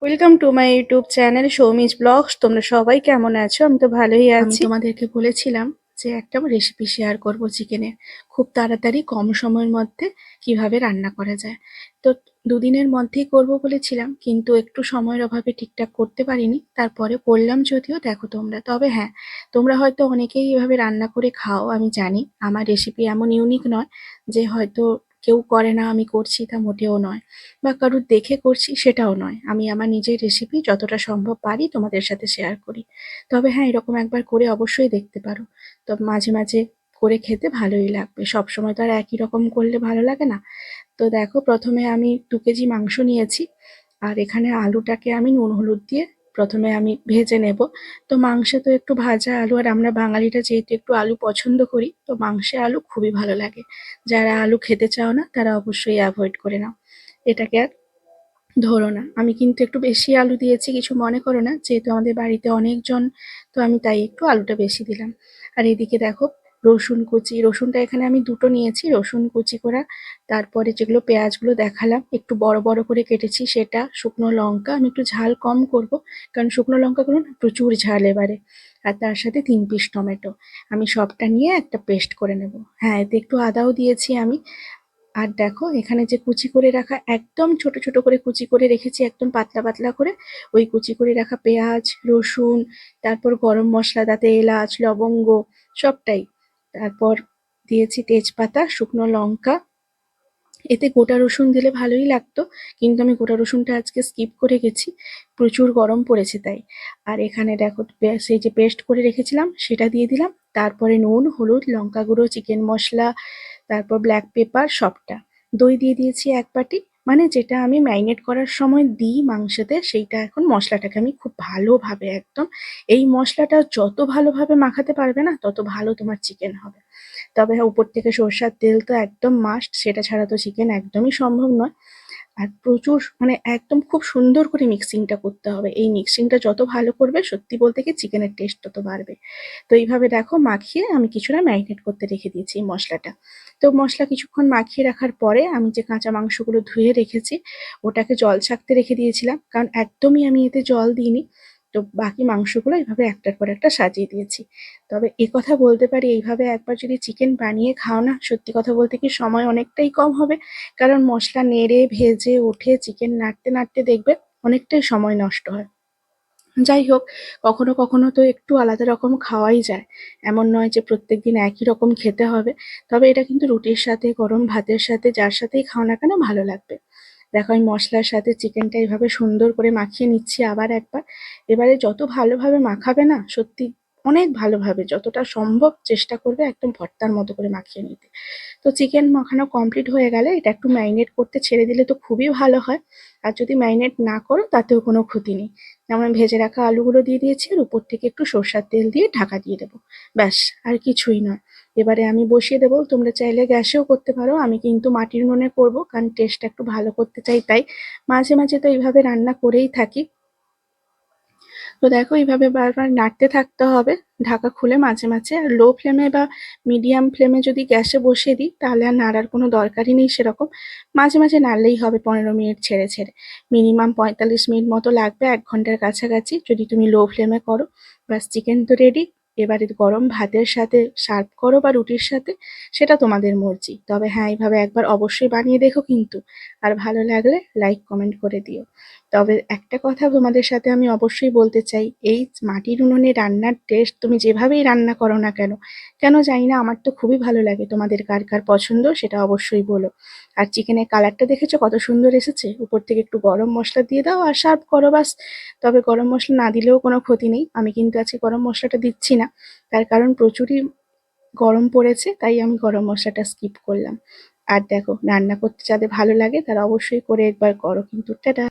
Welcome to my YouTube channel Soumi's vlogs. তোমরা সবাই কেমন আছো? আমি তো ভালোই আছি। আমি তোমাদেরকে বলেছিলাম যে একটা রেসিপি শেয়ার করব চিকেনের, খুব তাড়াতাড়ি কম সময়ের মধ্যে কিভাবে রান্না করা যায়। তো দুদিনের মধ্যেই করব বলেছিলাম, কিন্তু একটু সময়ের অভাবে ঠিকঠাক করতে পারিনি। তারপরে করলাম যদিও, দেখো তোমরা। তবে হ্যাঁ, তোমরা হয়তো অনেকেই এভাবে রান্না করে খাও, আমি জানি। আমার রেসিপি এমন ইউনিক নয় যে হয়তো কেউ করে না আমি করছি, তা মোটেও নয়, বা কারুর দেখে করছি সেটাও নয়। আমি আমার নিজের রেসিপি যতটা সম্ভব পারি তোমাদের সাথে শেয়ার করি। তবে হ্যাঁ, এরকম একবার করে অবশ্যই দেখতে পারো। তো মাঝে মাঝে করে খেতে ভালোই লাগবে, সবসময় তো আর একই রকম করলে ভালো লাগে না। তো দেখো, প্রথমে আমি 2 কেজি মাংস নিয়েছি। আর এখানে আলুটাকে আমি নুন হলুদ দিয়ে প্রথমে আমি ভেজে নেব। তো মাংসে তো একটু ভাজা আলু, আর আমরা বাঙালিরা যেহেতু একটু আলু পছন্দ করি, তো মাংসে আলু খুবই ভালো লাগে। যারা আলু খেতে চাও না তারা অবশ্যই অ্যাভয়েড করে নাও এটাকে। আর ধরো না, আমি কিন্তু একটু বেশি আলু দিয়েছি, কিছু মনে করো না, যেহেতু আমাদের বাড়িতে অনেকজন, তো আমি তাই একটু আলুটা বেশি দিলাম। আর এদিকে দেখো, রসুন কুচি, রসুনটা এখানে আমি 2টো নিয়েছি, রসুন কুচি করা। তারপরে যেগুলো পেঁয়াজগুলো দেখালাম একটু বড় বড় করে কেটেছি সেটা, শুকনো লঙ্কা, আমি একটু ঝাল কম করব, কারণ শুকনো লঙ্কাগুলো না প্রচুর ঝাল এবারে। আর তার সাথে 3 পিস টমেটো, আমি সবটা নিয়ে একটা পেস্ট করে নেব। হ্যাঁ, এতে একটু আদাও দিয়েছি আমি। আর দেখো, এখানে যে কুচি করে রাখা, একদম ছোট ছোট করে কুচি করে রেখেছি, একদম পাতলা পাতলা করে, ওই কুচি করে রাখা পেঁয়াজ, রসুন, তারপর গরম মশলা, তাতে এলাচ, লবঙ্গ, সবটাই। তারপর দিয়েছি তেজপাতা, শুকনো লঙ্কা। এতে গোটা রসুন দিলে ভালোই লাগতো, কিন্তু আমি গোটা রসুনটা আজকে স্কিপ করে গেছি, প্রচুর গরম পড়েছে তাই। আর এখানে দেখো, সেই যে পেস্ট করে রেখেছিলাম সেটা দিয়ে দিলাম। তারপরে নুন, হলুদ, লঙ্কা গুঁড়ো, চিকেন মশলা, তারপর ব্ল্যাক পেপার, সবটা। দই দিয়ে দিয়েছি 1 বাটি, মানে যেটা আমি ম্যারিনেট করার সময় দিই মাংসতে, সেইটা। এখন মশলাটাকে আমি খুব ভালোভাবে একদম, এই মশলাটা যত ভালোভাবে মাখাতে পারবে না তত ভালো তোমার চিকেন হবে। তবে হ্যাঁ, উপর থেকে সরষের তেল তো একদম মাস্ট, সেটা ছাড়া তো চিকেন একদমই সম্ভব নয়। আর প্রচুর, মানে একদম খুব সুন্দর করে মিক্সিংটা করতে হবে। এই মিক্সিংটা যত ভালো করবে, সত্যি বলতে কি, চিকেনের টেস্ট তত বাড়বে। তো এইভাবে দেখো মাখিয়ে আমি কিছুটা ম্যারিনেট করতে রেখে দিয়েছি এই মশলাটা। তো মশলা কিছুক্ষণ মাখিয়ে রাখার পরে আমি যে কাঁচা মাংসগুলো ধুয়ে রেখেছি ওটাকে জল ছাকতে রেখে দিয়েছিলাম, কারণ একদমই আমি এতে জল দিইনি। তো বাকি মাংসগুলো এইভাবে একটার পর একটা সাজিয়ে দিয়েছি। তবে কথা বলতে পারি, এইভাবে একবার যদি চিকেন বানিয়ে খাও না, সত্যি কথা বলতে কি, সময় অনেকটাই কম হবে। কারণ মশলা নেড়ে ভেজে উঠে চিকেন নাড়তে নাড়তে দেখবে অনেকটাই সময় নষ্ট হয়। যাই হোক, কখনো কখনো তো একটু আলাদা রকম খাওয়াই যায়, এমন নয় যে প্রত্যেকদিন একই রকম খেতে হবে। তবে এটা কিন্তু রুটির সাথে, গরম ভাতের সাথে, যার সাথেই খাও না কেন ভালো লাগবে। দেখো, আমি মশলার সাথে চিকেনটা এইভাবে সুন্দর করে মাখিয়ে নিচ্ছি আবার একবার। এবারে যত ভালোভাবে মাখাবে না, সত্যি অনেক ভালোভাবে, যতটা সম্ভব চেষ্টা করবে একদম ভর্তার মতো করে মাখিয়ে নিতে। তো চিকেন মাখানো কমপ্লিট হয়ে গেলে এটা একটু ম্যারিনেট করতে ছেড়ে দিলে তো খুবই ভালো হয়। আর যদি ম্যারিনেট না করো তাতেও কোনো ক্ষতি নেই। যেমন ভেজে রাখা আলুগুলো দিয়ে দিয়েছি, আর উপর থেকে একটু সর্ষের তেল দিয়ে ঢাকা দিয়ে দেবো, ব্যাস। আর কিছুই নয়। এবারে আমি বসিয়ে দেবো, তোমরা চাইলে গ্যাসেও করতে পারো, আমি কিন্তু মাটির উনুনে করবো, কারণ টেস্টটা একটু ভালো করতে চাই তাই। মাঝে মাঝে তো এইভাবে রান্না করেই থাকি। তো দেখো, এইভাবে বারবার নাড়তে থাকতে হবে ঢাকা খুলে মাঝে মাঝে। আর লো ফ্লেমে বা মিডিয়াম ফ্লেমে যদি গ্যাসে বসিয়ে দিই, তাহলে আর নাড়ার কোনো দরকারই নেই সেরকম। মাঝে মাঝে নাড়লেই হবে 15 মিনিট ছেড়ে ছেড়ে। মিনিমাম 45 মিনিট মতো লাগবে, 1 ঘন্টার কাছাকাছি, যদি তুমি লো ফ্লেমে করো। ব্যাস, চিকেন তো রেডি। এবারে গরম ভাতের সাথে সার্ভ করো বা রুটির সাথে, সেটা তোমাদের মর্জি। তবে হ্যাঁ, এইভাবে একবার অবশ্যই বানিয়ে দেখো কিন্তু। আর ভালো লাগলে লাইক কমেন্ট করে দিও। তবে একটা কথা তোমাদের সাথে আমি অবশ্যই বলতে চাই, এই মাটির উনুনে রান্নার টেস্ট তুমি যেভাবেই রান্না করো না কেন, কেন জানি না, আমার তো খুবই ভালো লাগে। তোমাদের কার কার পছন্দ সেটা অবশ্যই বলো। আর চিকেনের কালারটা দেখেছো কত সুন্দর এসেছে? উপর থেকে একটু গরম মশলা দিয়ে দাও আর সার্ভ করো, বাস। তবে গরম মশলা না দিলেও কোনো ক্ষতি নেই, আমি কিন্তু আজকে গরম মশলাটা দিচ্ছি না। তার কারণ প্রচুরই গরম পড়েছে, তাই আমি গরম মশলাটা স্কিপ করলাম। আর দেখো, রান্না করতে যাদের ভালো লাগে তারা অবশ্যই করে একবার করো কিন্তু। টাটা।